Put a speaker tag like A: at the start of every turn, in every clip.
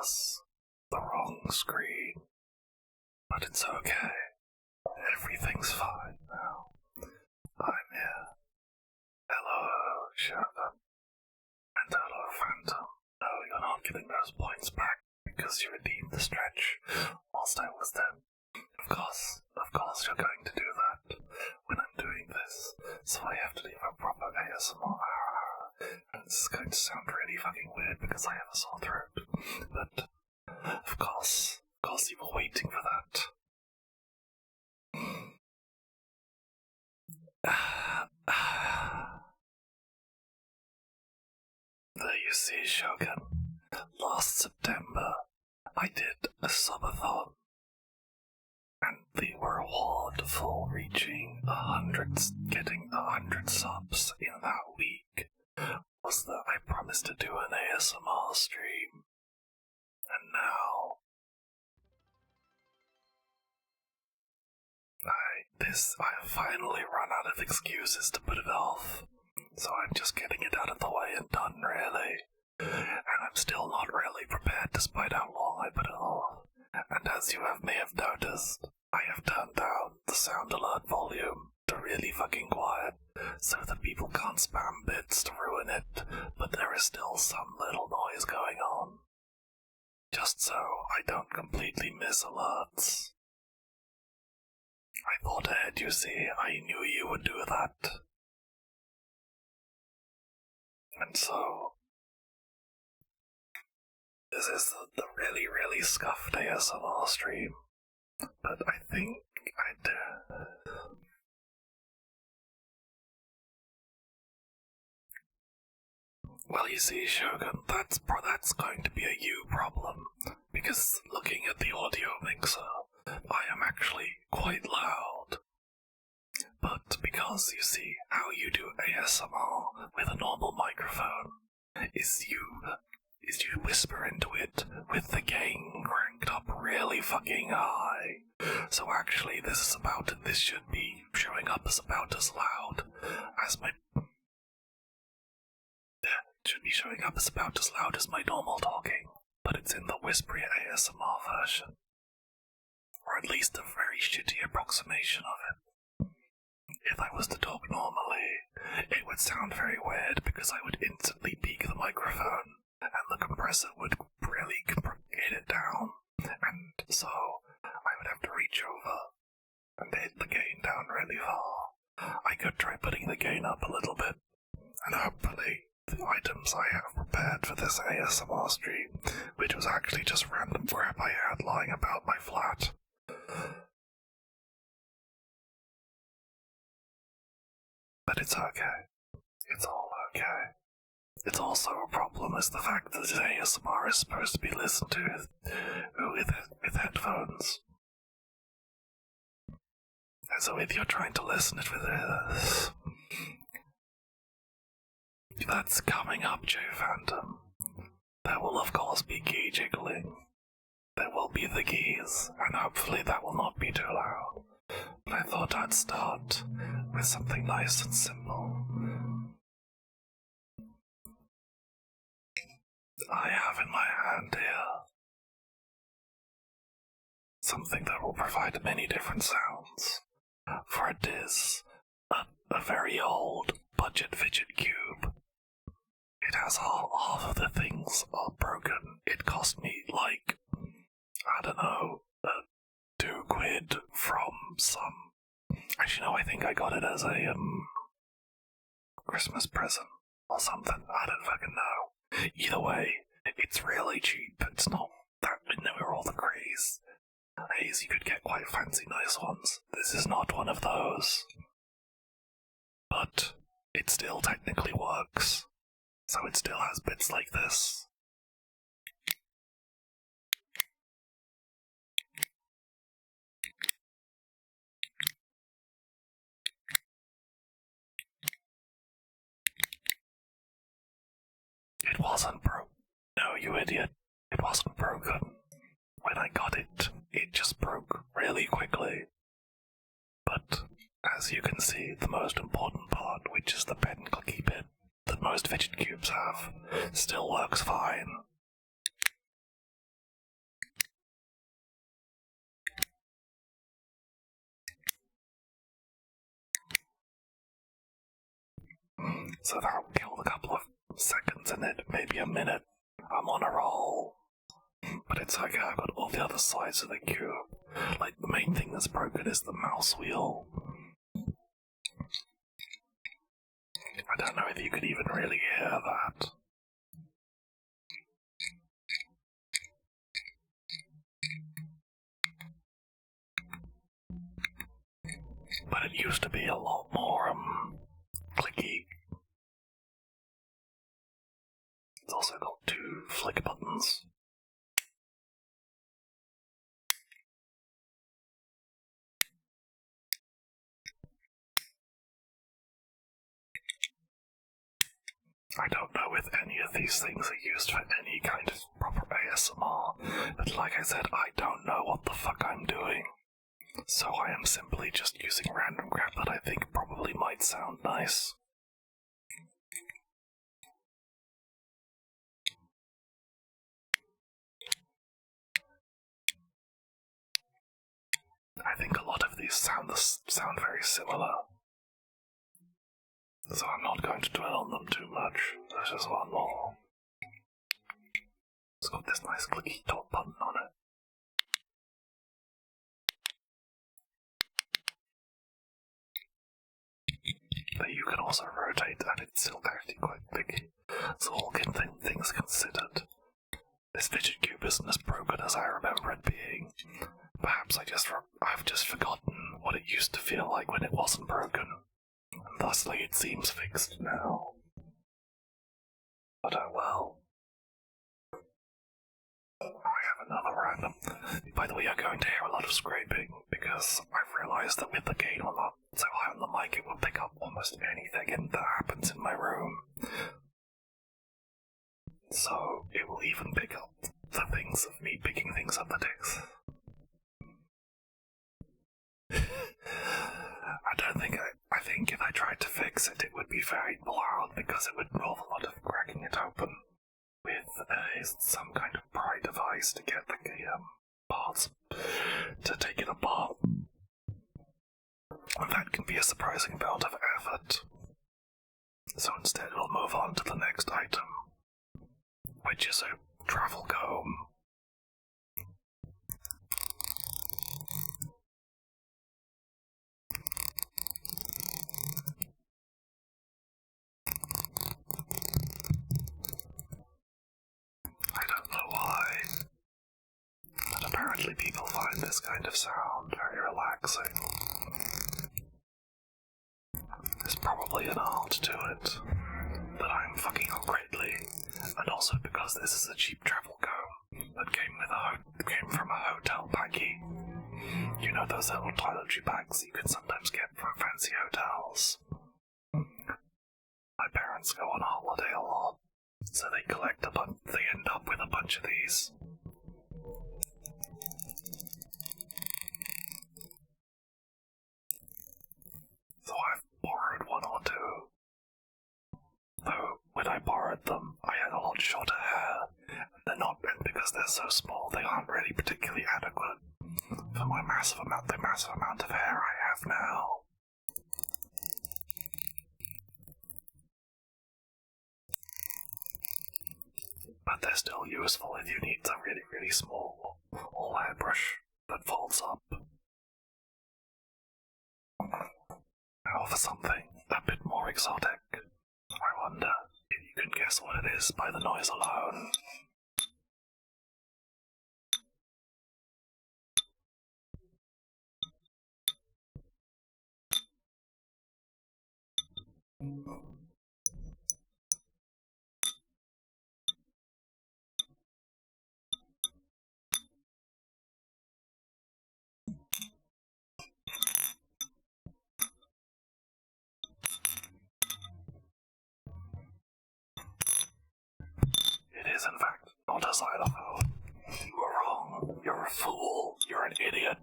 A: was the wrong screen. But it's okay. Everything's fine now. I'm here. Hello, Shogun. And hello, Phantom. No, you're not getting those points back because you redeemed the stretch whilst I was there. Of course you're going to do that when I'm doing this, so I have to leave a proper ASMR. And this is going to sound really fucking weird because I have a sore throat, but of course you were waiting for that. There you see, Shogun. Last September, I did a subathon. And the reward for getting 100 subs in that week was that I promised to do an ASMR stream. And now I have finally run out of excuses to put it off, so I'm just getting it out of the way and done, really. And I'm still not really prepared despite how long I put it off. And as you may have noticed, I have turned down the sound alert volume to really fucking quiet, so that people can't spam bits to ruin it, but there is still some little noise going on. Just so I don't completely miss alerts. I thought ahead, you see, I knew you would do that. And so, this is the really, really scuffed ASMR stream, but I think I'd... Well, you see, Shogun, that's going to be a you problem, because looking at the audio mixer, I am actually quite loud. But because, you see, how you do ASMR with a normal microphone is you whisper into it with the gain cranked up really fucking high. So actually this should be showing up as about as loud as my... should be showing up as about as loud as my normal talking, but it's in the whispery ASMR version. Or at least a very shitty approximation of it. If I was to talk normally, it would sound very weird because I would instantly peak the microphone and the compressor would really hit it down, and so I would have to reach over and hit the gain down really far. I could try putting the gain up a little bit, and hopefully the items I have prepared for this ASMR stream, which was actually just random crap I had lying about my flat. But it's okay. It's all okay. It's also a problem is the fact that ASMR is supposed to be listened to with headphones. And so if you're trying to listen it with this, that's coming up, J Phantom. There will of course be key jiggling. There will be the keys, and hopefully that will not be too loud. But I thought I'd start with something nice and simple. I have in my hand here something that will provide many different sounds, for it is a very old budget fidget cube. It has half of the things are broken. It cost me like, I don't know, £2 from some... Actually no, I think I got it as a Christmas present or something. I don't fucking know. Either way, it's really cheap. It's not that near all the craze. You could get quite fancy nice ones. This is not one of those. But it still technically works. So it still has bits like this. It wasn't broke. No, you idiot. It wasn't broken. When I got it, it just broke really quickly. But, as you can see, the most important part, which is the pen clicky bit that most fidget cubes have, still works fine. So that'll kill a couple of seconds in it, maybe a minute. I'm on a roll. But it's okay, I've got all the other sides of the cube. Like, the main thing that's broken is the mouse wheel. I don't know if you could even really hear that. But it used to be a lot more, clicky. It's also got 2 flick buttons. I don't know if any of these things are used for any kind of proper ASMR, but like I said, I don't know what the fuck I'm doing. So I am simply just using random crap that I think probably might sound nice. I think a lot of these sound very similar. So I'm not going to dwell on them too much. There's just one more. It's got this nice clicky top button on it. That you can also rotate, and it's still actually quite big. So all things considered, this fidget cube isn't as broken as I remember it being. Perhaps I've just forgotten what it used to feel like when it wasn't broken, and thusly it seems fixed now. But oh well. I have another random. By the way, you're going to hear a lot of scraping, because I've realised that with the gain not so high on the mic, it will pick up almost anything that happens in my room. So it will even pick up the things of me picking things up the discs. I think if I tried to fix it, it would be very loud because it would involve a lot of cracking it open with some kind of pry device to get the parts to take it apart. And that can be a surprising amount of effort. So instead we'll move on to the next item, which is a travel comb. I don't know why, but apparently people find this kind of sound very relaxing. There's probably an art to it that I'm fucking up greatly, and also because this is a cheap travel comb that came from a hotel packy. You know those little toiletry bags you can sometimes get from fancy hotels. My parents go on holiday a lot, so they end up with a bunch of these. So I've borrowed one or two. Though, when I borrowed them, I had a lot shorter hair, and they're not, and because they're so small, they aren't really particularly adequate for the massive amount of hair I have now. But they're still useful if you need a really, really small hairbrush that folds up. Now for something a bit more exotic. I wonder if you can guess what it is by the noise alone. It is, in fact, not a xylophone. You were wrong. You're a fool. You're an idiot.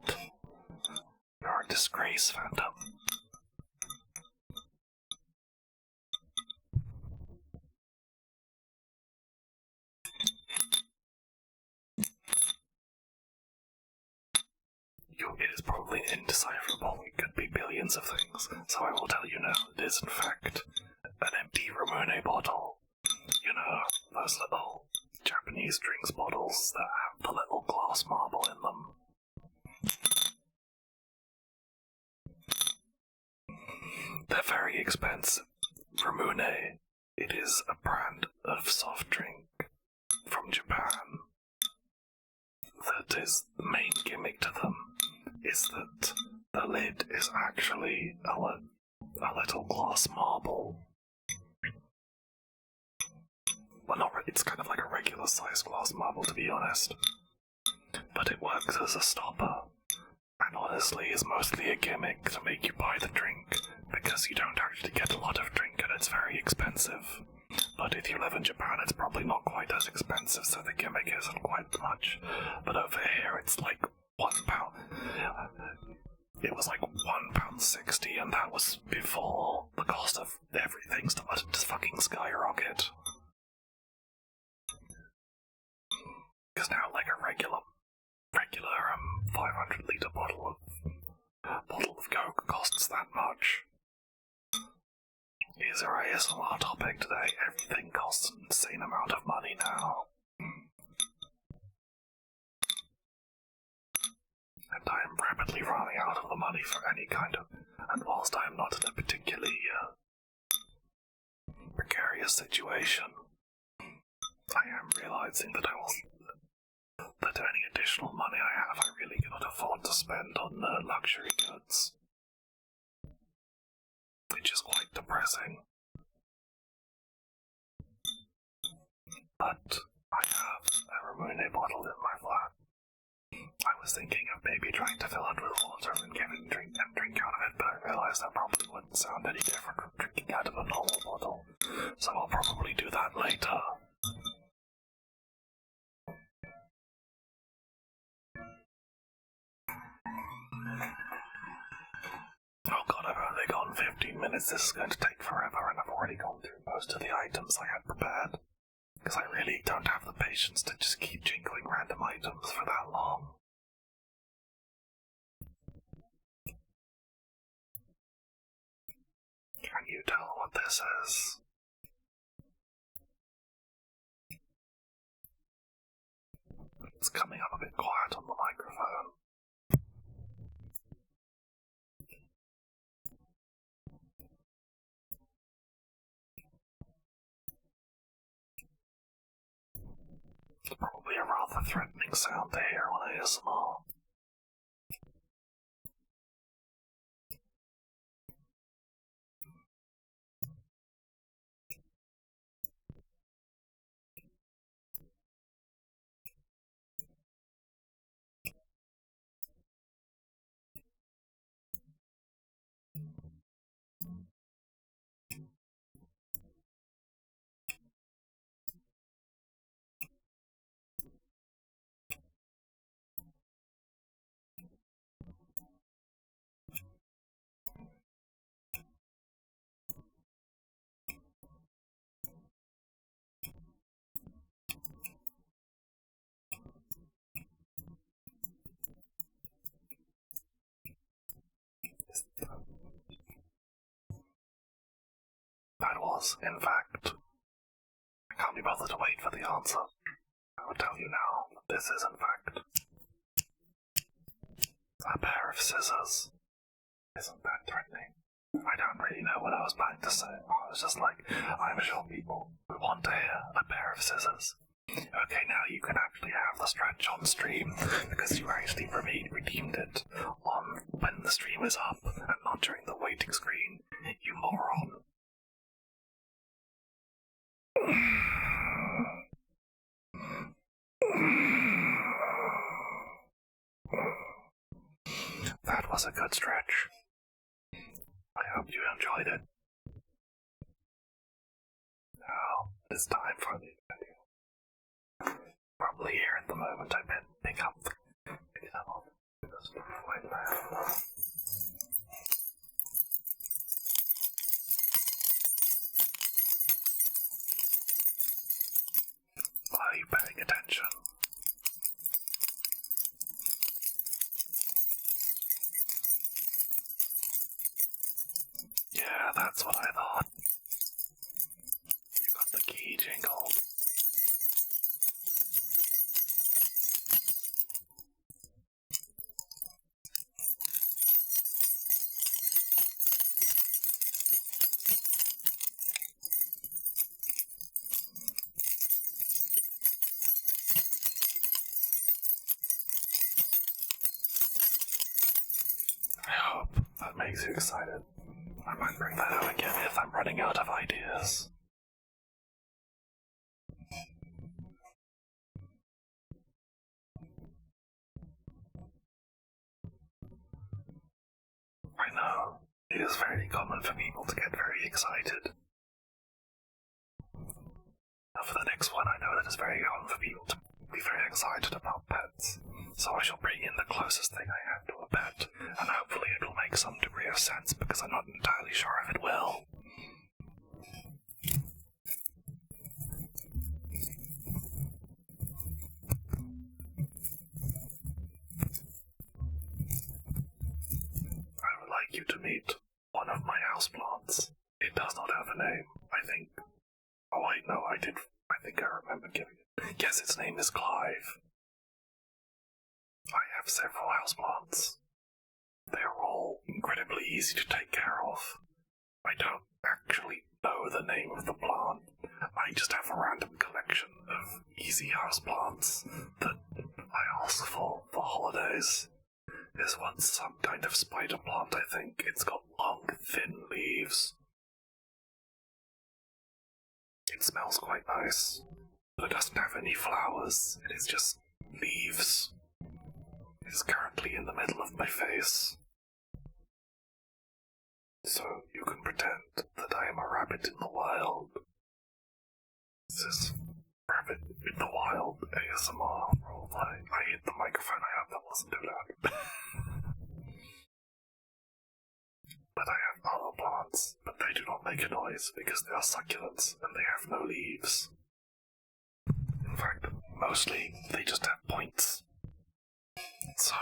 A: You're a disgrace, Phantom. It is probably indecipherable. It could be billions of things. So I will tell you now, it is, in fact, an empty Ramune bottle. You know, those little Japanese drinks bottles that have the little glass marble in them. They're very expensive. Ramune, it is a brand of soft drink from Japan. That is the main gimmick to them, is that the lid is actually a little glass marble. Well, not really, it's kind of like a regular sized glass marble, to be honest. But it works as a stopper, and honestly is mostly a gimmick to make you buy the drink, because you don't actually get a lot of drink and it's very expensive. But if you live in Japan, it's probably not quite as expensive, so the gimmick isn't quite much. But over here, it's like £1. It was like £1.60, and that was before the cost of everything started to fucking skyrocket. Because now, like a regular 500-litre bottle of Coke costs that much. Is our ASMR topic today? Everything costs an insane amount of money now. And I am rapidly running out of the money for any kind of... And whilst I am not in a particularly precarious situation, I am realizing that that any additional money I have, I really cannot afford to spend on luxury goods. Which is quite depressing. But I have a Ramune bottle in my flat. I was thinking of maybe trying to fill it with water and give it drink out of it, but I realized that probably wouldn't sound any different from drinking out of a normal bottle. So I'll probably do that later. Oh god, I've only gone 15 minutes, this is going to take forever, and I've already gone through most of the items I had prepared. Because I really don't have the patience to just keep jingling random items for that long. Can you tell what this is? It's coming up a bit quiet on the microphone. It's probably a rather threatening sound to hear on ASMR. That was, in fact, I can't be bothered to wait for the answer. I will tell you now that this is, in fact, a pair of scissors. Isn't that threatening? I don't really know what I was planning to say. I was just like, I'm sure people would want to hear a pair of scissors. Okay, now you can actually have the stretch on stream, because you actually redeemed it on when the stream is up, and not during the waiting screen, you moron. That was a good stretch. I hope you enjoyed it. Now, it's time for the video. Probably here at the moment I bet pick them up. Right now. Are you paying attention? Yeah, that's what I thought. makes you excited? I might bring that out again if I'm running out of ideas. I know, it is very common for people to get very excited. Now for the next one, I know that it's very common for people to be very excited about pets, so I shall bring in the closest thing I have to a pet, and hopefully it will make some degree of sense, because I'm not entirely sure if it will. I would like you to meet one of my houseplants. It does not have a name, I think. Oh wait, no, I think I remember giving it. Yes, its name is Clive. I have several houseplants. They are all incredibly easy to take care of. I don't actually know the name of the plant. I just have a random collection of easy houseplants that I ask for holidays. This one's some kind of spider plant, I think. It's got long, thin leaves. It smells quite nice, but it doesn't have any flowers. It is just leaves. It is currently in the middle of my face. So you can pretend that I am a rabbit in the wild. This is Rabbit in the Wild ASMR roleplay. I hit the microphone, I hope that wasn't too loud. But I have other plants, but they do not make a noise because they are succulents and they have no leaves. In fact, mostly they just have points. So,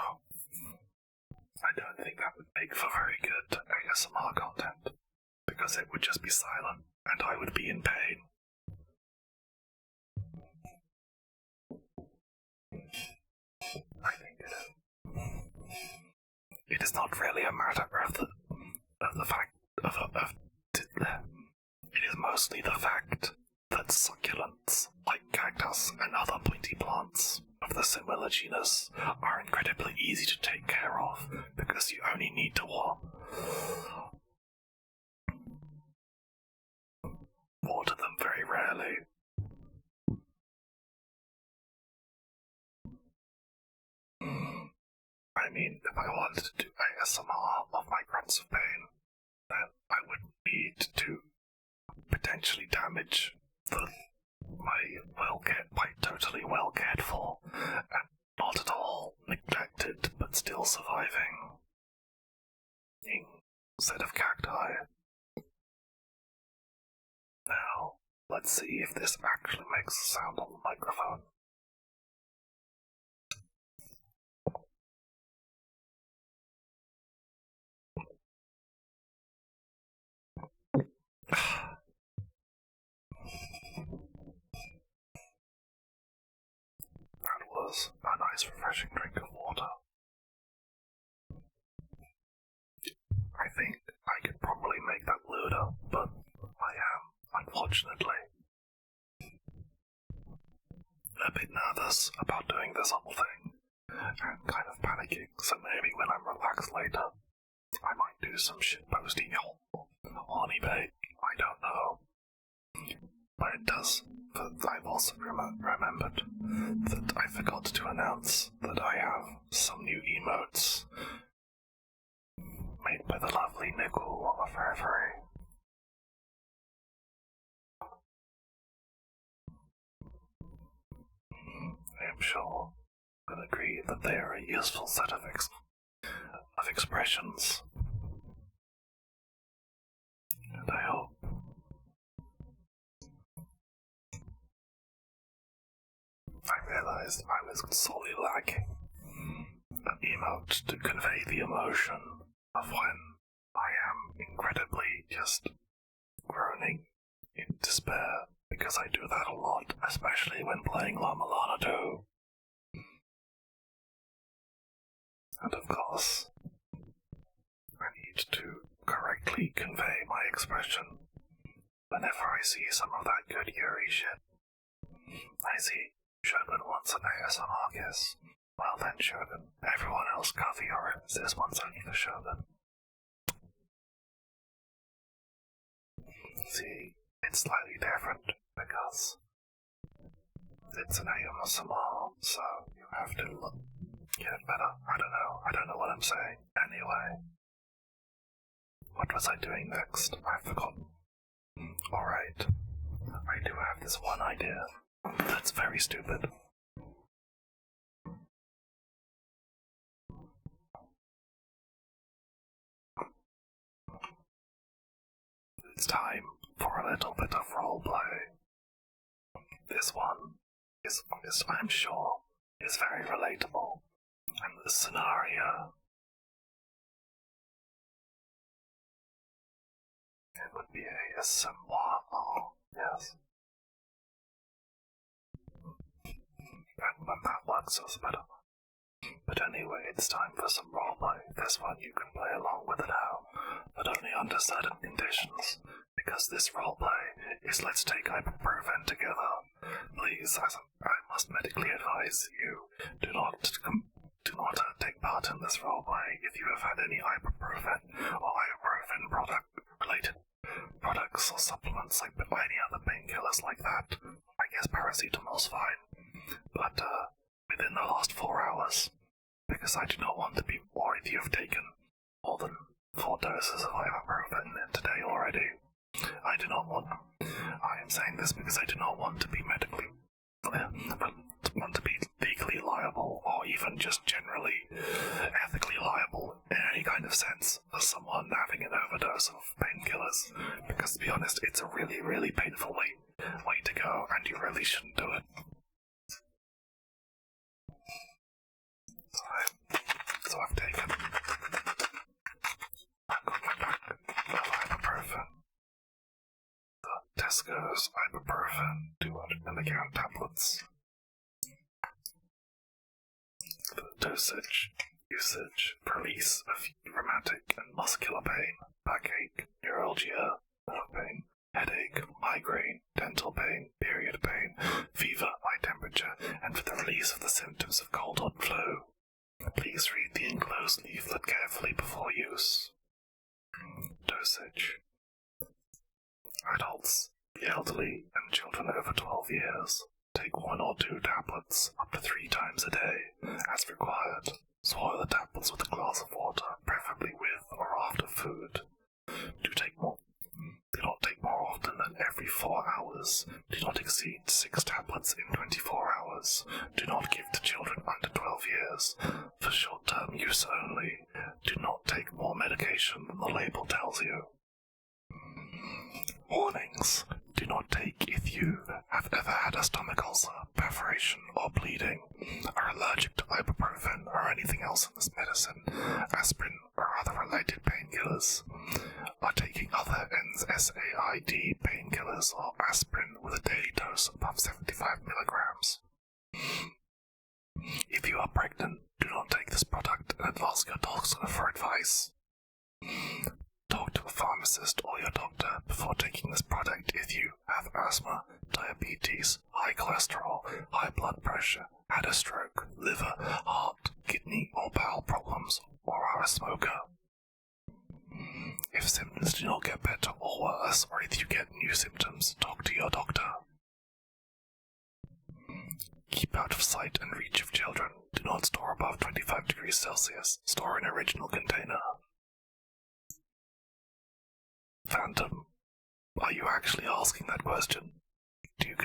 A: I don't think that would make for very good ASMR content, because it would just be silent and I would be in pain. I think it is not really a matter of the fact it is mostly the fact that succulents, like cactus and other pointy plants of the similar genus, are incredibly easy to take care of because you only need to water them very rarely. I mean, if I wanted to do ASMR of my grunts of pain, then I would need to potentially damage my totally well cared for and not at all neglected but still surviving set of cacti. Now, let's see if this actually makes a sound on the microphone. That was a nice refreshing drink of water. I think I could probably make that louder, but I am, unfortunately, a bit nervous about doing this whole thing, and kind of panicking, so maybe when I'm relaxed later, I might do some shitposting on eBay. I don't know. But it does. But I've also remembered that I forgot to announce that I have some new emotes made by the lovely Nicole of Reverie. I am sure you can agree that they are a useful set of expressions. And I hope I realized I was sorely lacking an emote to convey the emotion of when I am incredibly just groaning in despair, because I do that a lot, especially when playing La Milana 2. And of course, I need to correctly convey my expression whenever I see some of that good Yuri shit. I see Shogun wants an ASMR kiss. Well then, Shogun, everyone else cover your ears. This one's only for Shogun. See, it's slightly different because it's an ASMR, so you have to get better. I don't know what I'm saying. Anyway, what was I doing next? I've forgotten. Alright, I do have this one idea that's very stupid. It's time for a little bit of roleplay. This one is, I'm sure, is very relatable. And the scenario, it would be a senpai, yes. And that works as better. But anyway, it's time for some roleplay. This one you can play along with it now, but only under certain conditions. Because this roleplay is let's take ibuprofen together. Please, I must medically advise you, do not take part in this roleplay if you have had any ibuprofen or ibuprofen related products or supplements like any other painkillers like that. I guess paracetamol's fine, but within the last 4 hours, because I do not want to be worried you have taken more than 4 doses of ibuprofen today already. I am saying this because I do not want to be legally liable, or even just generally ethically liable in any kind of sense for someone having an overdose of painkillers. Because to be honest, it's a really, really painful way to go, and you really shouldn't do it. So I've taken ibuprofen. The Tesco's ibuprofen 200 milligram tablets. The dosage, usage, release of rheumatic and muscular pain, backache, neuralgia, back pain, headache, migraine, dental pain, period pain, fever, high temperature, and for the release of the symptoms of cold or flu. Please read the enclosed leaflet carefully before use. Dosage. Adults, the elderly, and children over 12 years. Take 1 or 2 tablets up to 3 times a day, as required. Swallow the tablets with a glass of water, preferably with or after food. Do not take more often than every 4 hours. Do not exceed 6 tablets in 24 hours. Do not give to children under 12 years. For short-term use only. Do not take more medication than the label tells you. Warnings. Do not take if you have ever had a stomach ulcer, perforation, or bleeding, are allergic to ibuprofen or anything else in this medicine, aspirin or other related painkillers, are taking other NSAID painkillers or aspirin with a daily dose above 75 milligrams. If you are pregnant, do not take this product and ask your doctor for advice. Talk to a pharmacist or your doctor before taking this product if you have asthma, diabetes, high cholesterol, high blood pressure, had a stroke, liver, heart, kidney or bowel problems, or are a smoker. If symptoms do not get better or worse, or if you get new symptoms, talk to your doctor. Keep out of sight and reach of children. Do not store above 25 degrees Celsius. Store in original container. Phantom, are you actually asking that question? Do you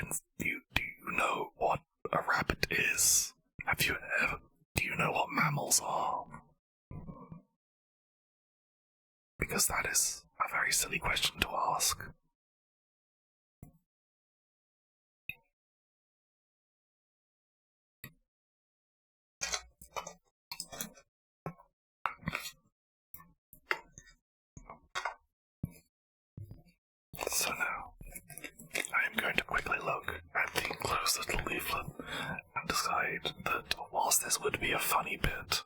A: know what a rabbit is? Do you know what mammals are? Because that is a very silly question to ask. So now, I am going to quickly look at the enclosed little leaflet and decide that whilst this would be a funny bit,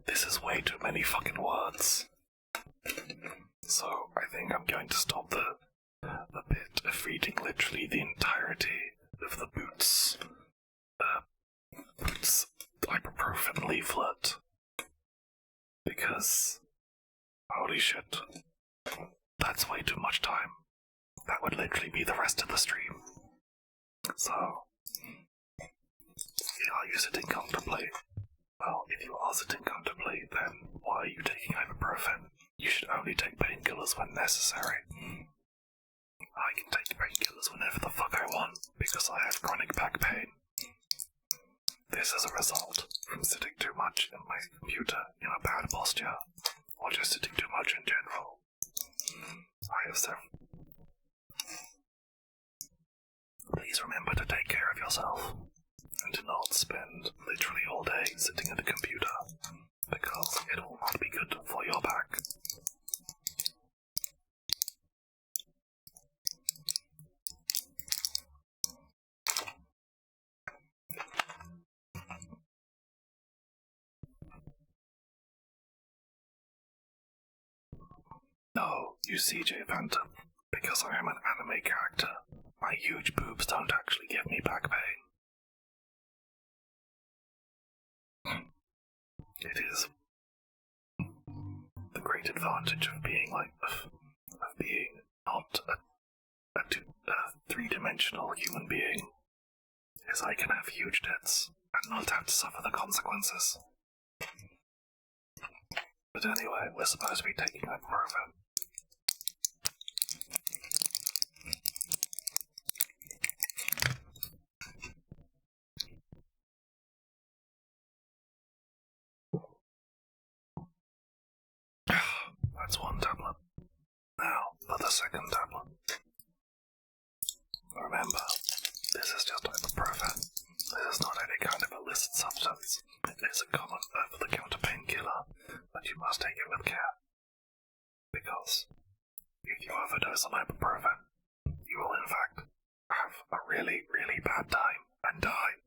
A: this is way too many fucking words. So I think I'm going to stop the bit of reading literally the entirety of the Boots ibuprofen leaflet, because Holy shit. That's way too much time. That would literally be the rest of the stream. So, are you sitting comfortably? Well, if you are sitting comfortably, then why are you taking ibuprofen? You should only take painkillers when necessary. I can take painkillers whenever the fuck I want, because I have chronic back pain. This is a result from sitting too much in my computer in a bad posture, or just sitting too much in general. I have several. Please remember to take care of yourself, and do not spend literally all day sitting at a computer, because it will not be good for your back. No, you CJ Phantom, because I am an anime character, my huge boobs don't actually give me back pain. It is the great advantage of being not a three-dimensional human being, is I can have huge tits and not have to suffer the consequences. But anyway, we're supposed to be taking ibuprofen. That's one tablet. Now, for the second tablet. Remember, this is just ibuprofen. This is not any kind of illicit substance. It is a common over-the-counter painkiller, but you must take it with care. Because if you overdose on ibuprofen, you will in fact have a really, really bad time and die.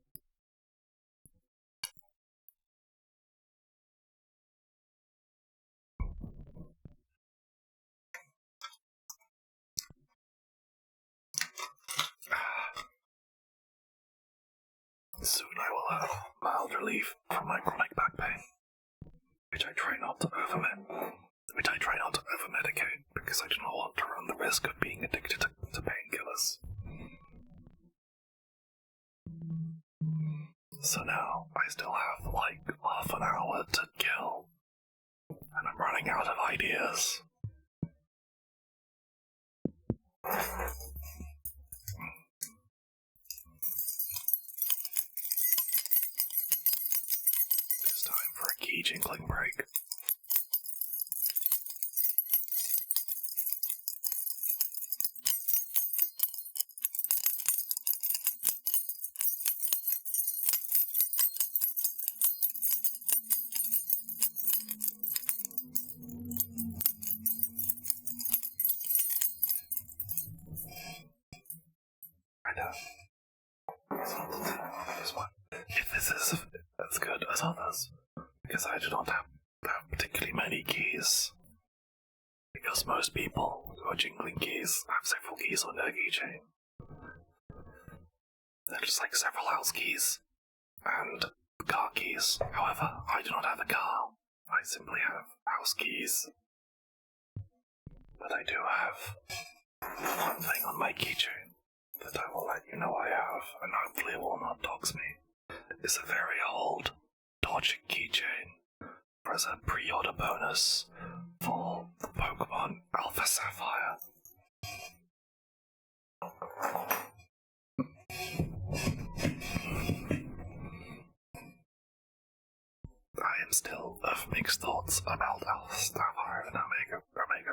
A: Soon I will have mild relief from my chronic back pain, which I try not to over-medicate because I do not want to run the risk of being addicted to painkillers. So now I still have like half an hour to kill, and I'm running out of ideas. It's time for a key jingling break. I know. If this is as good as others, because I do not have particularly many keys. Because most people who are jingling keys have several keys on their keychain. They're just like several house keys and car keys. However, I do not have a car. I simply have house keys. But I do have one thing on my keychain that I will let you know I have, and hopefully it will not dox me. It's a very old, dodgy keychain as a pre-order bonus for the Pokemon Alpha Sapphire. I am still of mixed thoughts about Alpha Sapphire and Omega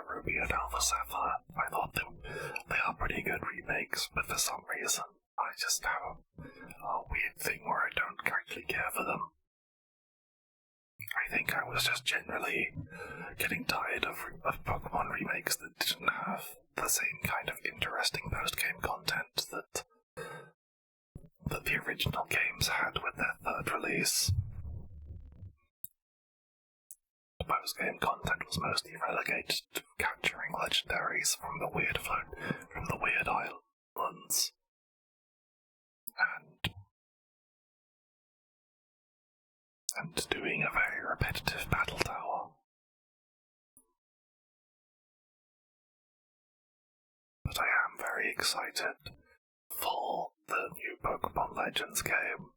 A: Ruby and Alpha Sapphire. I thought they are pretty good remakes, but for some reason I just have a weird thing where I don't actually care for them. I think I was just generally getting tired of Pokemon remakes that didn't have the same kind of interesting post-game content that the original games had with their third release. The post-game content was mostly relegated to capturing legendaries from the weird islands, and doing a very repetitive battle tower. very excited for the new Pokemon Legends game,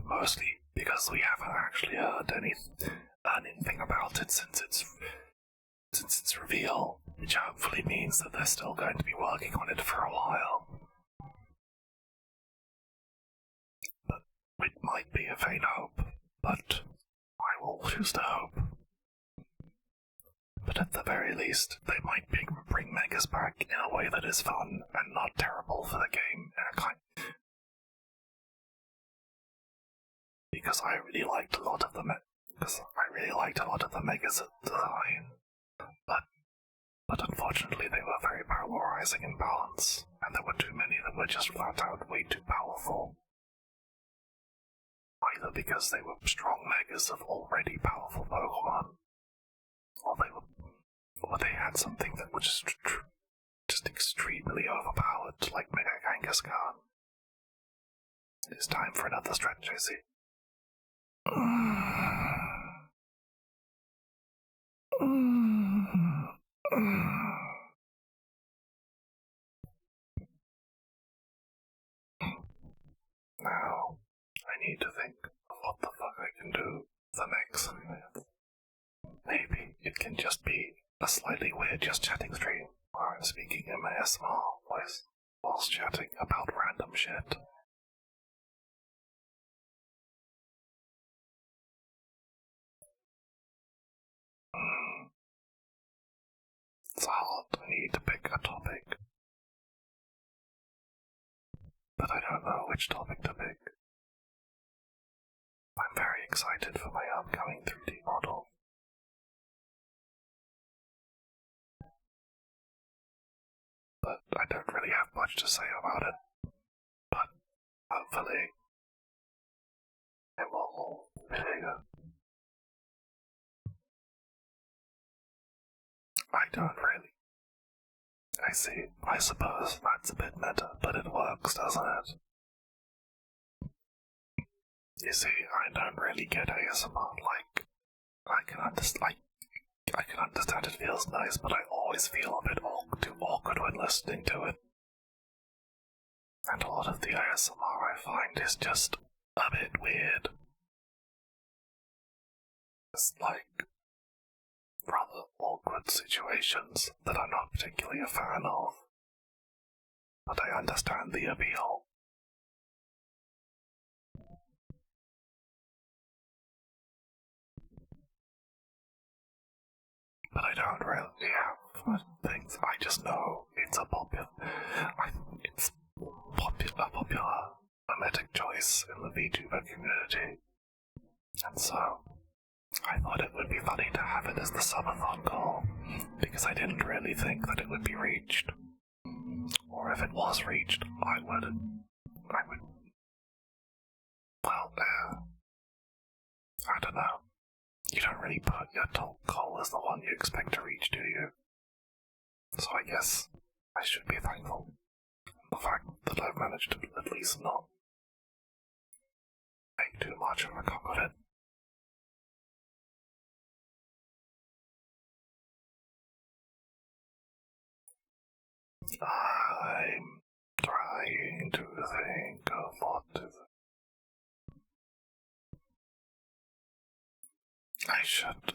A: mostly because we haven't actually heard anything about it since its reveal, which hopefully means that they're still going to be working on it for a while. But it might be a faint hope, but I will choose to hope. But at the very least, they might bring Megas back in a way that is fun and not terrible for the game because I really liked a lot of the Megas design, but unfortunately they were very polarizing in balance, and there were too many that were just flat out way too powerful. Either because they were strong Megas of already powerful Pokemon, or they had something that was just extremely overpowered, like Mega Kangaskhan. It is time for another stretch, I see. Now, I need to think of what the fuck I can do the next time. Maybe it can just be a slightly weird just chatting stream where I'm speaking in my ASMR voice whilst chatting about random shit. It's hard, I need to pick a topic. But I don't know which topic to pick. I'm very excited for my upcoming 3D model. But I don't really have much to say about it. But hopefully it will all be bigger. I don't really. I see. I suppose that's a bit meta, but it works, doesn't it? You see, I don't really get ASMR. I can understand it feels nice, but I always feel a bit too awkward when listening to it. And a lot of the ASMR I find is just a bit weird. It's like rather awkward situations that I'm not particularly a fan of. But I understand the appeal. But I don't really have things. I just know it's a popular mimetic choice in the VTuber community. And so, I thought it would be funny to have it as the subathon goal, because I didn't really think that it would be reached. Or if it was reached, I would, I don't know. You don't really put your top goal as the one you expect to reach, do you? So I guess I should be thankful for the fact that I've managed to at least not make too much of a cock of it. I'm trying to think of what to I should.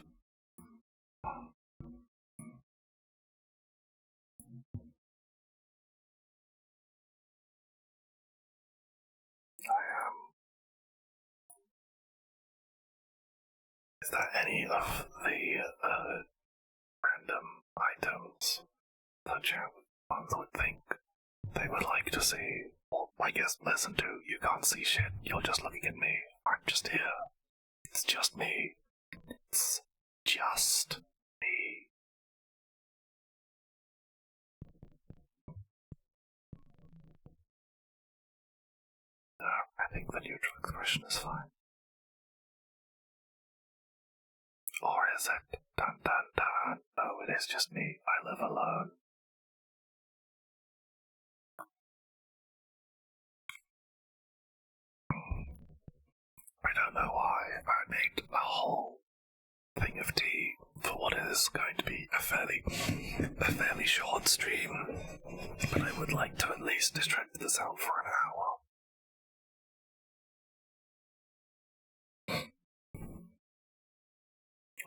A: Is there any of the random items that ones would think they would like to see? Or I guess listen to. You can't see shit. You're just looking at me. I'm just here. It's just me. It's just me. No, I think the neutral expression is fine. Or is it? Dun dun dun. No, it is just me. I live alone. I don't know why I made a whole thing of tea for what is this is going to be a fairly short stream, but I would like to at least distract this out for an hour.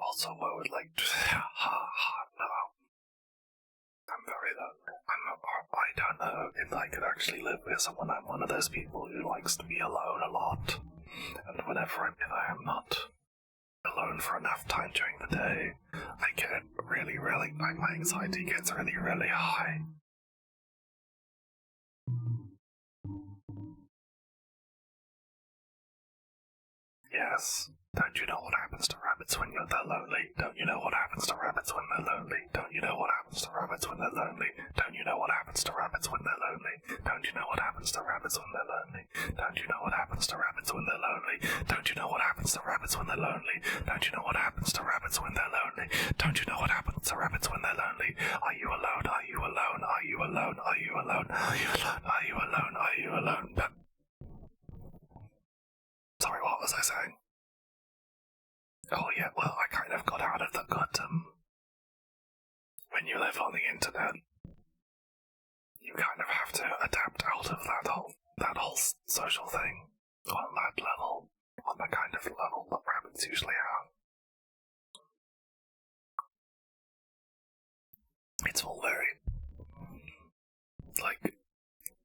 A: Also, I would like to... no. I'm very lonely. I don't know if I could actually live with someone. I'm one of those people who likes to be alone a lot. And if I am not alone for enough time during the day, I get really, my anxiety gets really, really high. Yes. Don't you know what happens to rabbits when they're lonely? Don't you know what happens to rabbits when they're lonely? Don't you know what happens to rabbits when they're lonely? Don't you know what happens to rabbits when they're lonely? Don't you know what happens to rabbits when they're lonely? Don't you know what happens to rabbits when they're lonely? Don't you know what happens to rabbits when they're lonely? Don't you know what happens to rabbits when they're lonely? Don't you know what happens to rabbits when they're lonely? Are you alone? Are you alone? Are you alone? Are you alone? Are you alone? Are you alone? Are you alone? Sorry, what was I saying? Oh yeah, well, I kind of got out of the gut, when you live on the internet, you kind of have to adapt out of that whole social thing, on that level, on the kind of level that rabbits usually have. It's all very,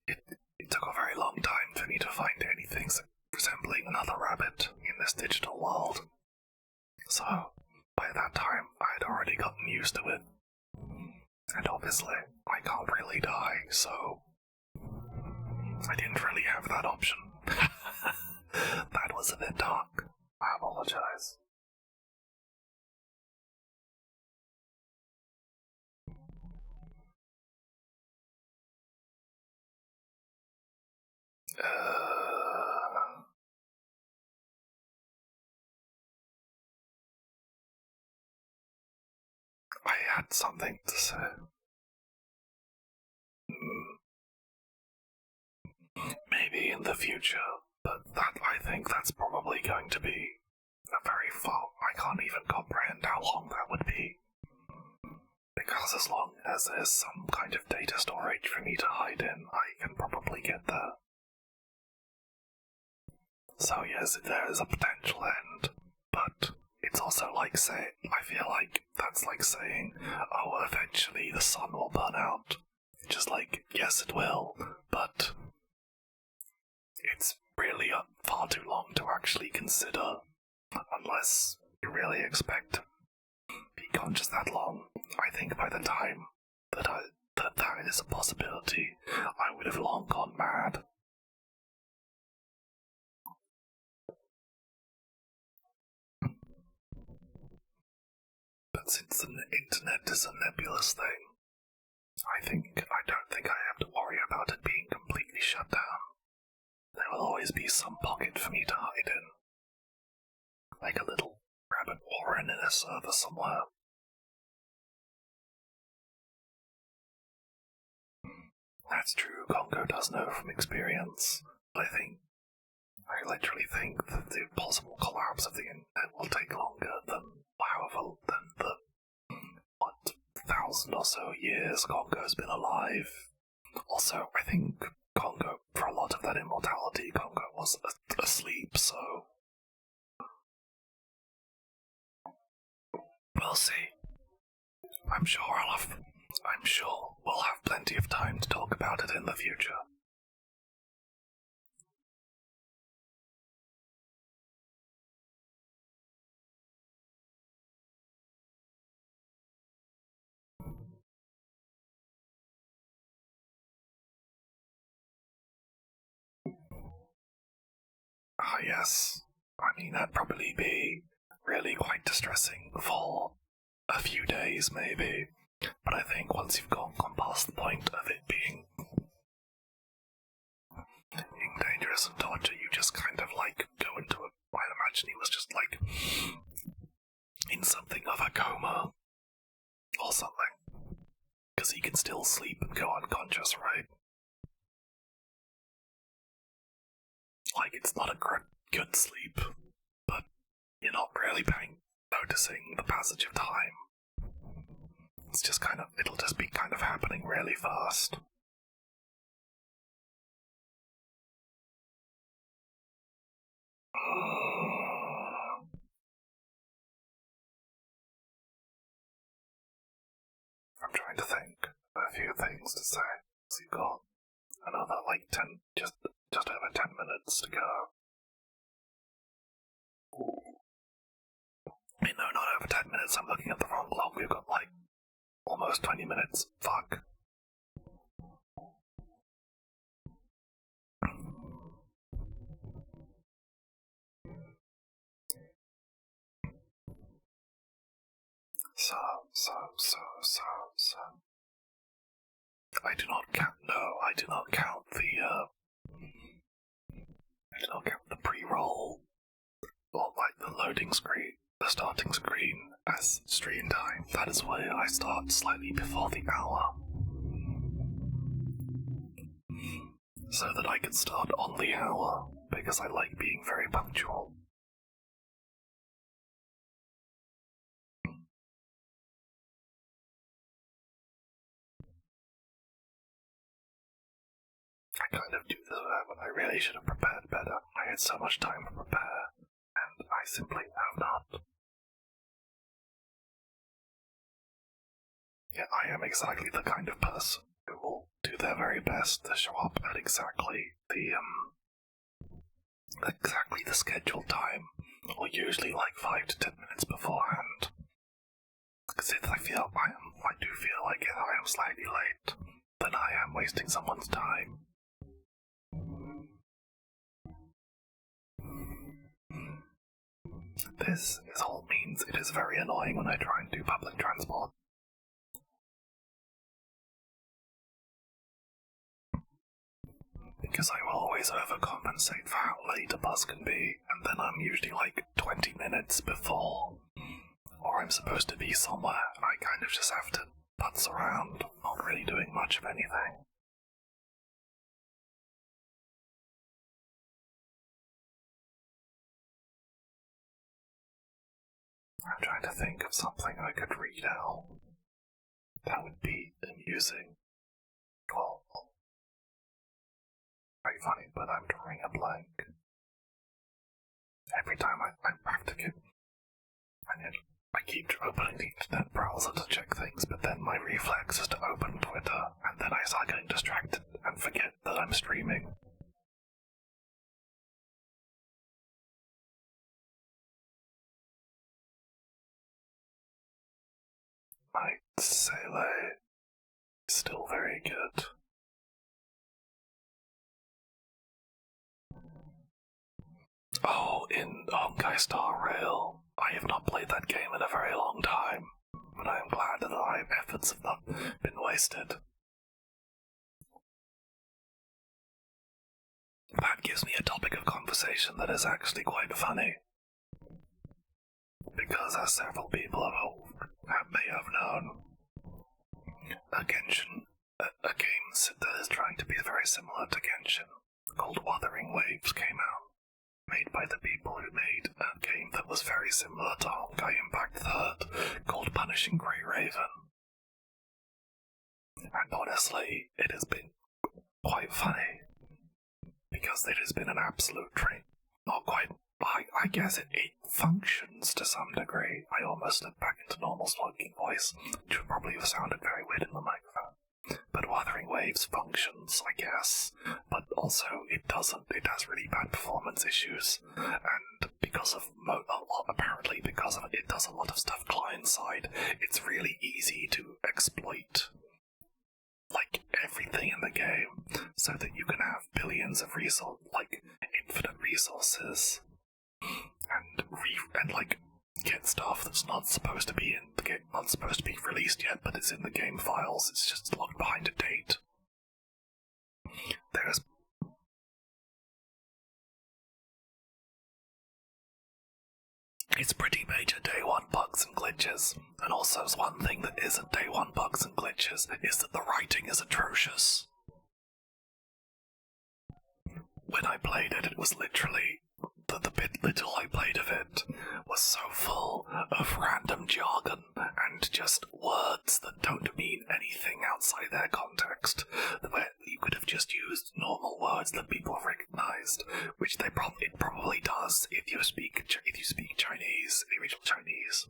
A: it took a very long time for me to find anything resembling another rabbit in this digital world. So, by that time, I had already gotten used to it. And obviously, I can't really die, so I didn't really have that option. That was a bit dark. I apologize. I had something to say. Maybe in the future, but I think that's probably going to be a very far... I can't even comprehend how long that would be. Because as long as there's some kind of data storage for me to hide in, I can probably get there. So yes, there is a potential end, but it's also like I feel like that's like saying, oh, eventually the sun will burn out. Just like, yes it will, but it's really far too long to actually consider, unless you really expect to be conscious that long. I think by the time that that is a possibility, I would have long gone mad. But since the internet is a nebulous thing, I don't think I have to worry about it being completely shut down. There will always be some pocket for me to hide in. Like a little rabbit warren in a server somewhere. That's true, Congo does know from experience. But I literally think that the possible collapse of the internet will take longer than the 1,000 or so years Congo's been alive. Also, I think Congo, for a lot of that immortality, Congo was asleep, so... We'll see. I'm sure we'll have plenty of time to talk about it in the future. Ah, yes. I mean, that'd probably be really quite distressing for a few days, maybe. But I think once you've gone past the point of it being dangerous and torture, you just kind of go into it. I'd imagine he was just in something of a coma or something. Because he can still sleep and go unconscious, right? It's not a good sleep, but you're not really noticing the passage of time. it'll just be kind of happening really fast. I'm trying to think of a few things to say. So you've got another like 10, just over 10 minutes to go. No, not over 10 minutes, I'm looking at the wrong clock. We've got like almost 20 minutes. Fuck. So. I do not count the pre-roll, or like the loading screen, the starting screen as stream time. That is why I start slightly before the hour, so that I can start on the hour, because I like being very punctual. I kind of do that when I really should have prepared better. I had so much time to prepare, and I simply have not. Yet I am exactly the kind of person who will do their very best to show up at exactly the scheduled time, or usually like 5 to 10 minutes beforehand. Because if I do feel like if I am slightly late, then I am wasting someone's time. This all means it is very annoying when I try and do public transport. Because I will always overcompensate for how late a bus can be, and then I'm usually like 20 minutes before, or I'm supposed to be somewhere, and I kind of just have to putz around, not really doing much of anything. I'm trying to think of something I could read out that would be amusing. Well, very funny, but I'm drawing a blank. Every time I have to I keep opening the internet browser to check things, but then my reflex is to open Twitter, and then I start getting distracted and forget that I'm streaming. My Sele is still very good. Oh, in Honkai Star Rail, I have not played that game in a very long time, but I am glad that my efforts have not been wasted. That gives me a topic of conversation that is actually quite funny. Because as several people may have known, a game that is trying to be very similar to Genshin, called Wuthering Waves, came out, made by the people who made a game that was very similar to Honkai Impact 3rd, called Punishing Grey Raven. And honestly, it has been quite funny, because it has been an absolute treat. Not quite, I guess it functions to some degree. I almost slipped back into normal speaking voice, which would probably have sounded very weird in the microphone. But Wuthering Waves functions, I guess, but also it doesn't. It has really bad performance issues, and apparently because of it does a lot of stuff client-side, it's really easy to exploit like everything in the game, so that you can have billions of infinite resources, and like get stuff that's not supposed to be in the game, not supposed to be released yet, but it's in the game files. It's just locked behind a date. It's pretty major day one bugs and glitches, and also one thing that isn't day one bugs and glitches is that the writing is atrocious. When I played it, it was literally the bit little I played of it was so full of random jargon and just words that don't mean anything outside their context, where you could have just used normal words that people recognized, which it probably does if you speak Chinese, the original Chinese,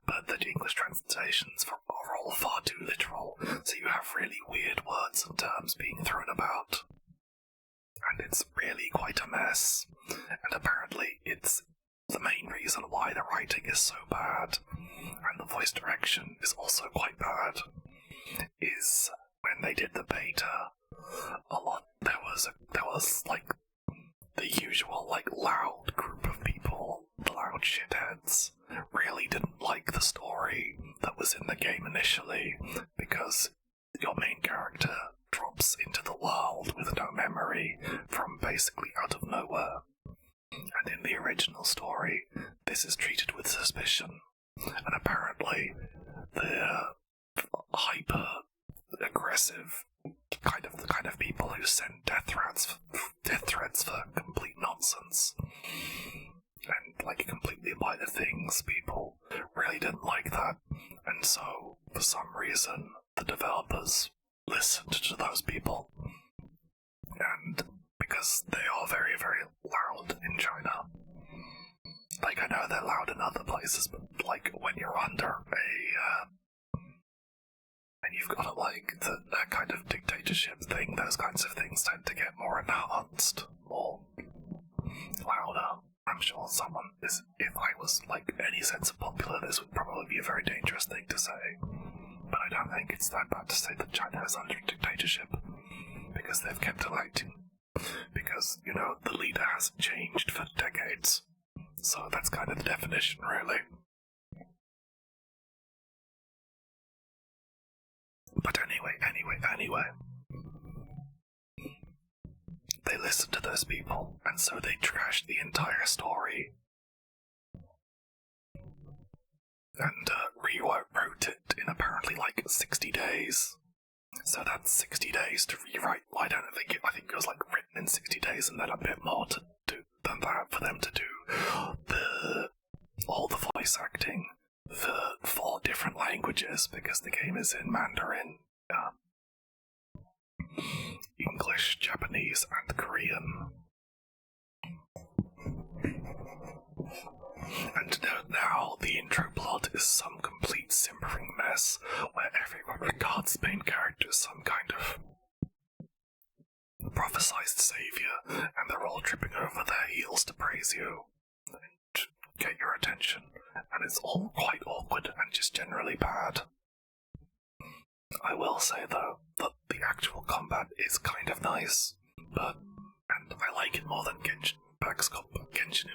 A: but the English translations are all far too literal, so you have really weird words and terms being thrown about. And it's really quite a mess, and apparently it's the main reason why the writing is so bad, and the voice direction is also quite bad, is when they did the beta, there was like the usual like loud group of people, the loud shitheads, really didn't like the story that was in the game initially, because your main character drops into the world with no memory from basically out of nowhere. And in the original story, this is treated with suspicion, and apparently the hyper-aggressive the kind of people who send death threats for complete nonsense and like completely minor things, people really didn't like that, and so for some reason the developers listened to those people, and because they are very, very loud in China. Like, I know they're loud in other places, but like when you're under and you've got that kind of dictatorship thing, those kinds of things tend to get more enhanced, more louder. I'm sure if I was like any sense of popular, this would probably be a very dangerous thing to say. But I don't think it's that bad to say that China is under dictatorship, because they've kept electing. Because, the leader hasn't changed for decades. So that's kind of the definition, really. But anyway. They listened to those people, and so they trashed the entire story. And rewrote it in apparently like 60 days. So that's 60 days to rewrite. I think it was like written in 60 days and then a bit more to do than that for them to do all the voice acting for 4 different languages, because the game is in Mandarin, English, Japanese, and Korean. And now the intro plot is some complete simpering mess where everyone regards the main character as some kind of prophesized savior, and they're all tripping over their heels to praise you and get your attention, and it's all quite awkward and just generally bad. I will say though that the actual combat is kind of nice, and I like it more than Genshin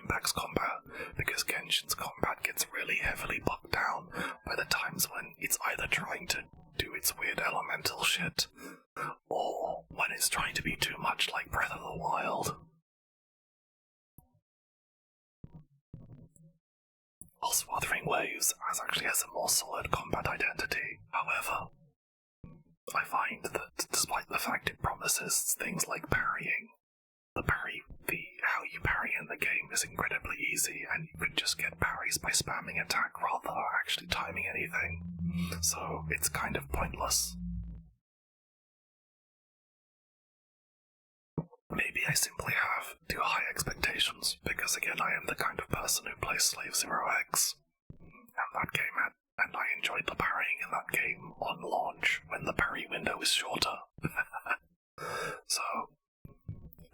A: Impact's combat, because Genshin's combat gets really heavily bogged down by the times when it's either trying to do its weird elemental shit, or when it's trying to be too much like Breath of the Wild. Also, Wuthering Waves actually has a more solid combat identity. However, I find that despite the fact it promises things like parrying, how you parry in the game is incredibly easy, and you can just get parries by spamming attack rather than actually timing anything. So it's kind of pointless. Maybe I simply have too high expectations, because again I am the kind of person who plays Slave 0x, and I enjoyed the parrying in that game on launch when the parry window is shorter. So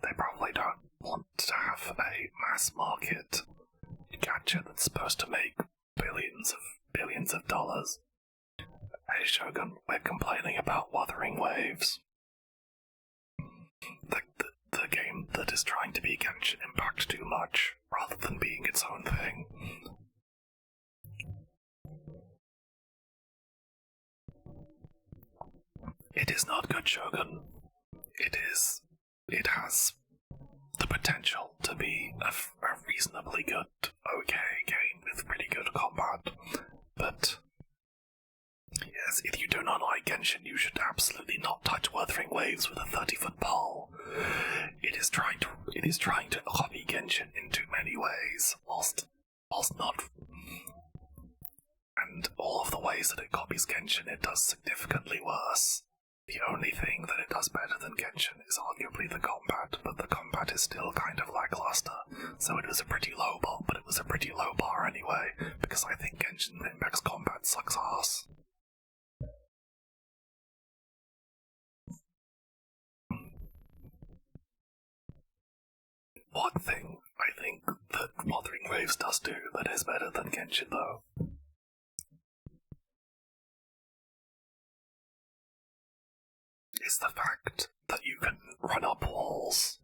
A: they probably don't want to have a mass market gadget that's supposed to make billions of dollars. Hey Shogun, we're complaining about Wuthering Waves. The game that is trying to be Genshin Impact too much, rather than being its own thing. It is not good, Shogun. It has the potential to be a reasonably good, okay game with pretty good combat, but yes, if you do not like Genshin, you should absolutely not touch Wuthering Waves with a 30-foot pole. It is trying to copy Genshin in too many ways, whilst not. and all of the ways that it copies Genshin, it does significantly worse. The only thing that it does better than Genshin is arguably the combat, but the combat is still kind of lackluster, so it was a pretty low bar, but it was a pretty low bar anyway, because I think Genshin Impact's combat sucks ass. One thing I think that Wuthering Waves does do that is better than Genshin though is the fact that you can run up walls.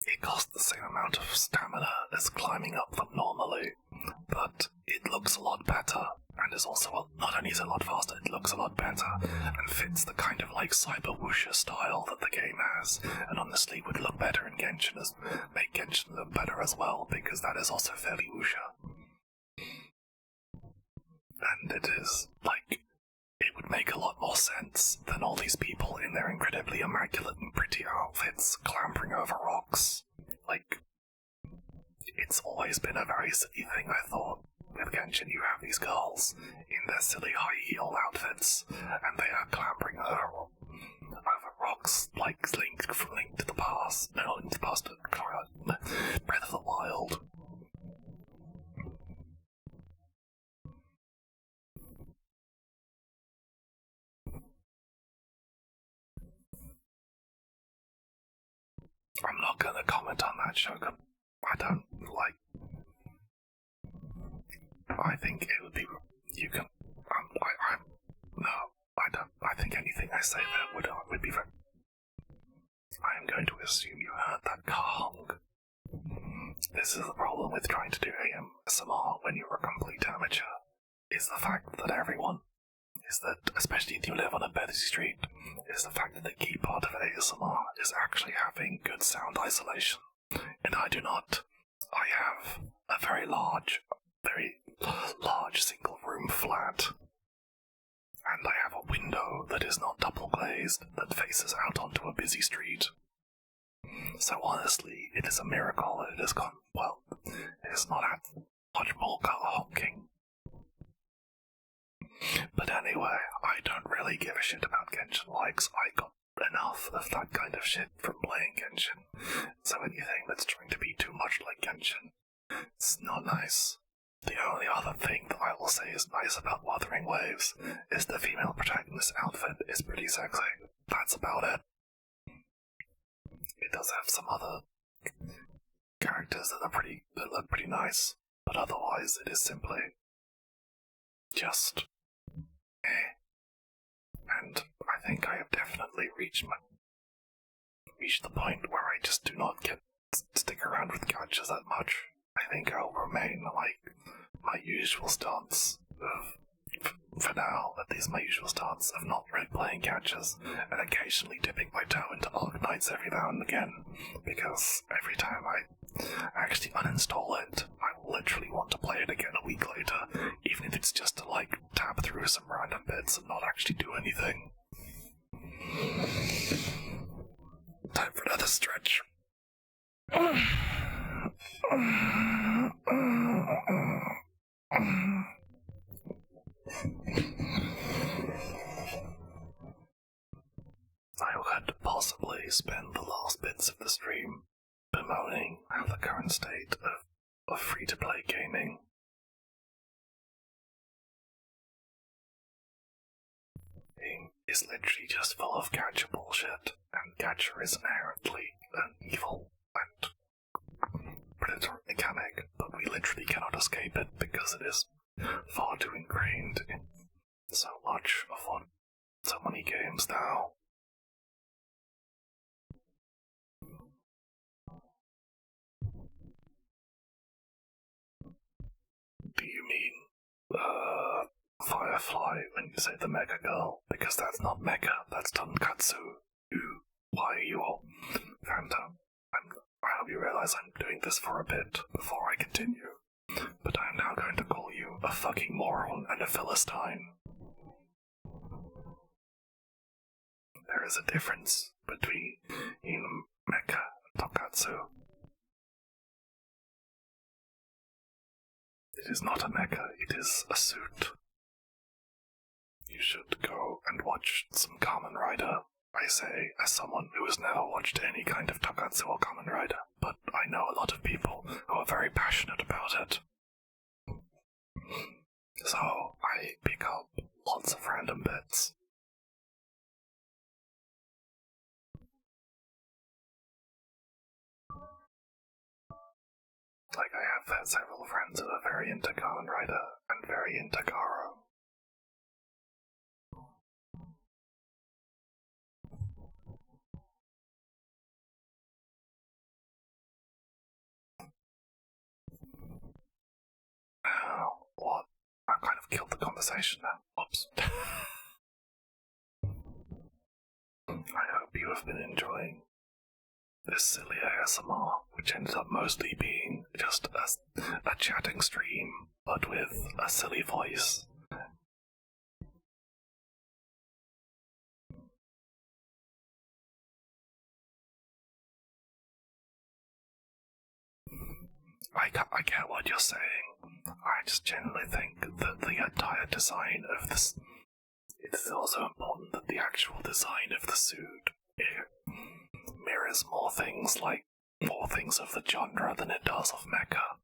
A: It costs the same amount of stamina as climbing up them normally, but it looks a lot better, and is also not only is it a lot faster, it looks a lot better, and fits the kind of like cyber wuxia style that the game has, and honestly would look better in Genshin, as make Genshin look better as well, because that is also fairly wuxia. And it is, like, it would make a lot more sense than all these people in their incredibly immaculate and pretty outfits clambering over rocks. Like, it's always been a very silly thing, I thought. With Genshin, you have these girls in their silly high-heel outfits, and they are clambering over rocks like Link to the Past. No, not Link to the Past, Breath of the Wild. I'm not gonna comment on that, Shogun. I don't like. I think it would be. You can. No, I don't. I think anything I say there would be very. I am going to assume you heard that car honk. This is the problem with trying to do ASMR when you're a complete amateur. Is the fact that everyone. Is that, especially if you live on a busy street, is the fact that the key part of ASMR is actually having good sound isolation. And I do not. I have a very large single room flat. And I have a window that is not double glazed that faces out onto a busy street. So honestly, it is a miracle that it has gone, well, it has not had much more car honking. But anyway, I don't really give a shit about Genshin likes. I got enough of that kind of shit from playing Genshin. So anything that's trying to be too much like Genshin, it's not nice. The only other thing that I will say is nice about Wuthering Waves is the female protagonist's outfit is pretty sexy. That's about it. It does have some other characters that look pretty nice, but otherwise it is simply just and I think I have definitely reached the point where I just do not stick around with gachas that much. I think I'll remain like my usual stance for now, at least my usual stance of not really playing gachas and occasionally dipping my toe into Arknights every now and again, because every time I actually uninstall it, I will literally want to play it again a week later, even if it's just to like tab through some random bits and not actually do anything. Time for another stretch. I would possibly spend the last bits of the stream bemoaning how the current state of free-to-play gaming is literally just full of gacha bullshit, and gacha is inherently an evil and predatory mechanic, but we literally cannot escape it because it is far too ingrained in so much of what so many games now. Do you mean, Firefly when you say the Mecha Girl? Because that's not Mecha, that's Tonkatsu. Why are you all... Phantom, I hope you realize I'm doing this for a bit before I continue, but I'm now going to call you a fucking moron and a Philistine. There is a difference between Mecha and Tonkatsu. It is not a mecha, it is a suit. you should go and watch some Kamen Rider. I say, as someone who has never watched any kind of Tokusatsu or Kamen Rider, but I know a lot of people who are very passionate about it. So I pick up lots of random bits. Like, I have had several friends who are very into Kamen Rider and very into Garo. What? I kind of killed the conversation now. Oops. I hope you have been enjoying this silly ASMR, which ended up mostly being just a chatting stream, but with a silly voice. I get what you're saying. I just generally think that the entire design of this... It's also important that the actual design of the suit mirrors more things of the genre than it does of mecha.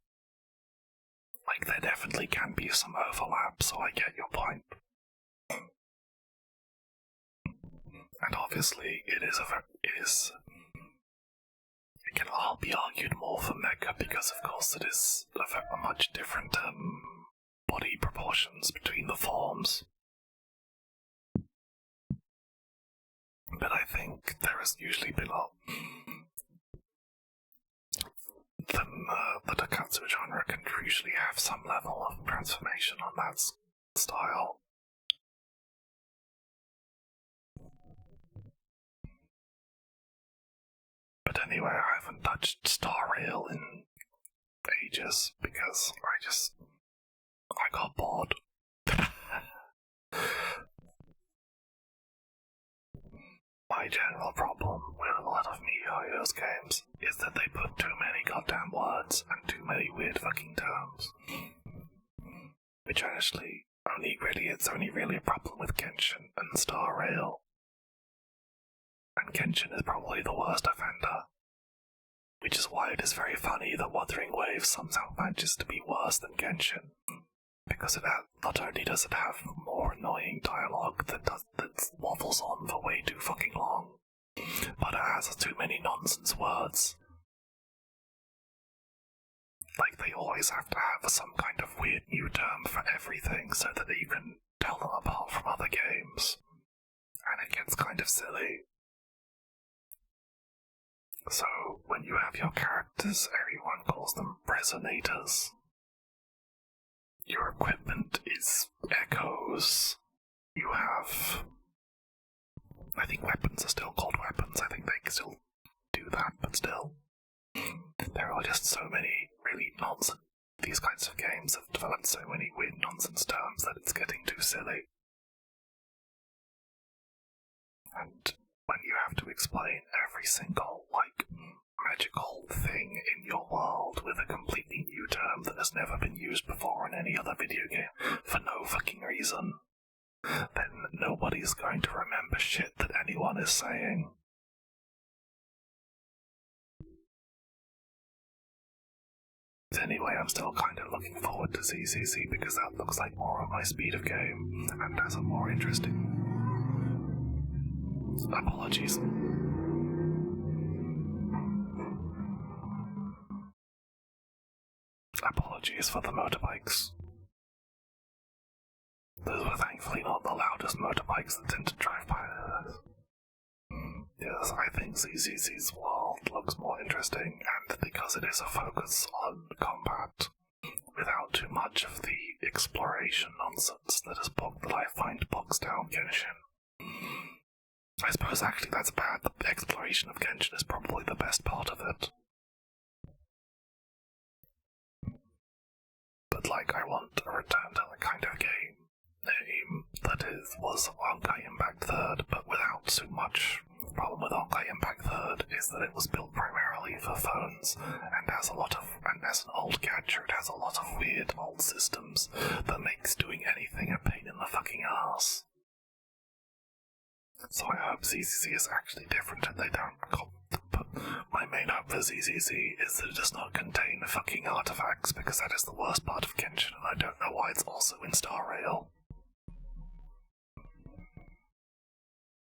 A: Like, there definitely can be some overlap, so I get your point. And obviously, it can all be argued more for mecha because, of course, it is a much different body proportions between the forms. But I think there has usually been the Tokusatsu genre can usually have some level of transformation on that style. But anyway, I haven't touched Star Rail in ages because I got bored. My general problem with a lot of MiHoYo's games is that they put too many goddamn words and too many weird fucking terms. Which honestly, it's only really a problem with Genshin and Star Rail. And Genshin is probably the worst offender. Which is why it is very funny that Wuthering Waves somehow manages to be worse than Genshin. Because not only does it have more annoying dialogue that waffles on for way too fucking long, but it has too many nonsense words. Like, they always have to have some kind of weird new term for everything so that you can tell them apart from other games. And it gets kind of silly. So, when you have your characters, everyone calls them resonators. Your equipment is echoes. You have... I think weapons are still called weapons. I think they can still do that, but still. There are just so many really nonsense... These kinds of games have developed so many weird nonsense terms that it's getting too silly. And when you have to explain every single, magical thing in your world with a completely new term that has never been used before in any other video game for no fucking reason, then nobody's going to remember shit that anyone is saying. Anyway, I'm still kind of looking forward to ZZZ because that looks like more of my speed of game and has a more interesting... Apologies. Apologies for the motorbikes. Those were thankfully not the loudest motorbikes that tend to drive by us. Yes, I think ZZZ's world looks more interesting, and because it is a focus on combat, without too much of the exploration nonsense that I find bogs down Genshin. I suppose actually that's bad. The exploration of Genshin is probably the best part of it. But I want to return to the kind of game that was Honkai Impact 3rd, but without too much. The problem with Honkai Impact 3rd is that it was built primarily for phones, and as an old catcher, it has a lot of weird old systems that makes doing anything a pain in the fucking ass. ZZZ is actually different and they don't. But my main hope for ZZZ is that it does not contain fucking artifacts, because that is the worst part of Genshin, and I don't know why it's also in Star Rail.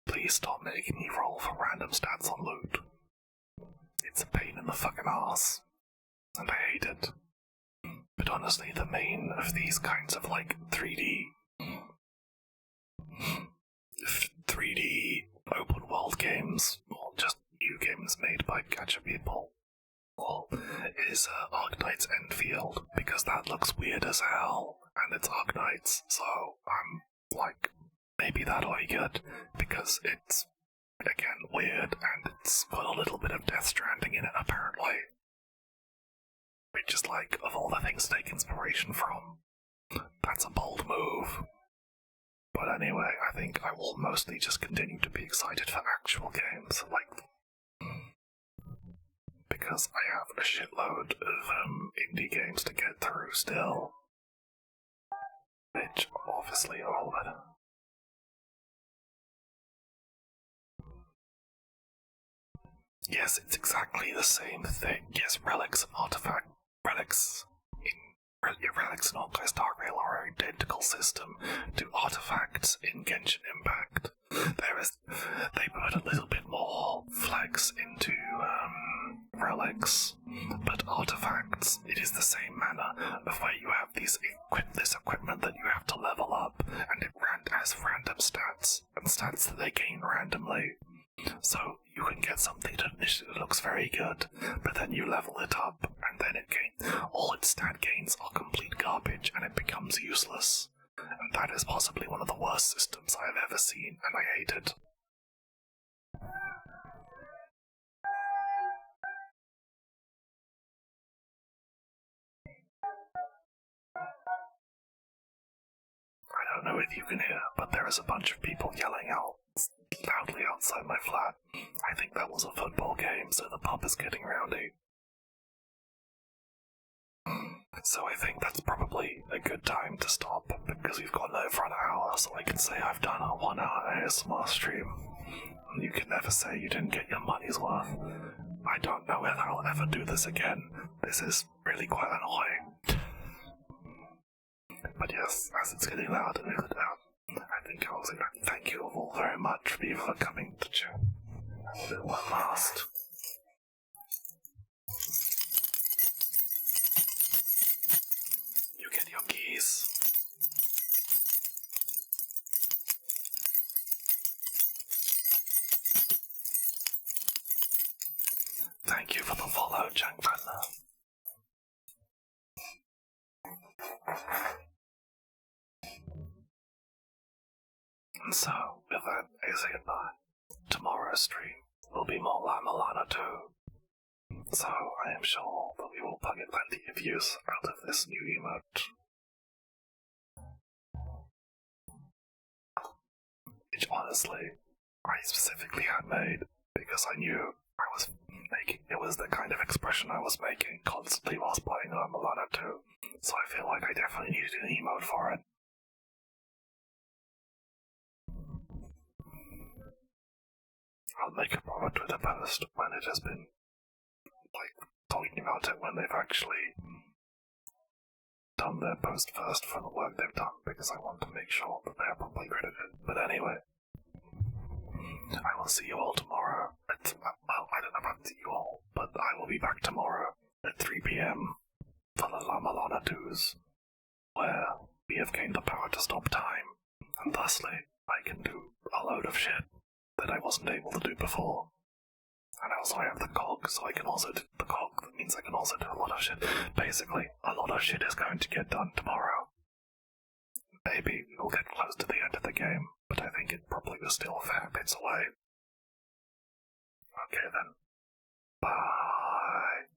A: Please stop making me roll for random stats on loot. It's a pain in the fucking ass, and I hate it. But honestly, the main of these kinds of like 3D open world games, or just new games made by gacha people, well, is Arknight's Endfield, because that looks weird as hell, and it's Arknights, so I'm like, maybe that'll be good, because it's, again, weird, and it's got a little bit of Death Stranding in it, apparently. Which is like, of all the things to take inspiration from, that's a bold move. But anyway, I think I will mostly just continue to be excited for actual games, like, because I have a shitload of indie games to get through still, which obviously are all better. Yes, it's exactly the same thing. Yes, relics and relics in Honkai Star Rail are an identical system to artifacts in Genshin Impact. They put a little bit more flex into relics, but artifacts, it is the same manner of where you have this equipment that you have to level up, and it has random stats, and stats that they gain randomly. So you can get something that initially looks very good, but then you level it up, and then all its stat gains are complete garbage, and it becomes useless. And that is possibly one of the worst systems I have ever seen, and I hate it. I don't know if you can hear, but there is a bunch of people yelling out loudly outside my flat. I think that was a football game, so the pub is getting rowdy. So I think that's probably a good time to stop, because we've gone over an hour, so I can say I've done a 1 hour ASMR stream. You can never say you didn't get your money's worth. I don't know whether I'll ever do this again. This is really quite annoying. But yes, as it's getting louder and louder, I think I'll say thank you all very much for people coming to chat. I'll do one last. You get your keys. Thank you for the follow, Junk Panda. And so, with that, I say goodbye. Tomorrow's stream will be more Lana too. So, I am sure that we will get plenty of use out of this new emote. Which honestly, I specifically had made because I knew it was the kind of expression I was making constantly whilst playing Lana too. So I feel like I definitely needed an emote for it. I'll make a proper Twitter post when it has been, talking about it when they've actually done their post first for the work they've done, because I want to make sure that they are properly credited. But anyway, I will see you all tomorrow. I don't know about you all, but I will be back tomorrow at 3 PM for the Lana 2s, where we have gained the power to stop time, and thusly I can do a load of shit that I wasn't able to do before. And also I have the cog, so I can also do the cog. That means I can also do a lot of shit. Basically, a lot of shit is going to get done tomorrow. Maybe we'll get close to the end of the game, but I think it probably was still a fair bits away. Okay then. Bye.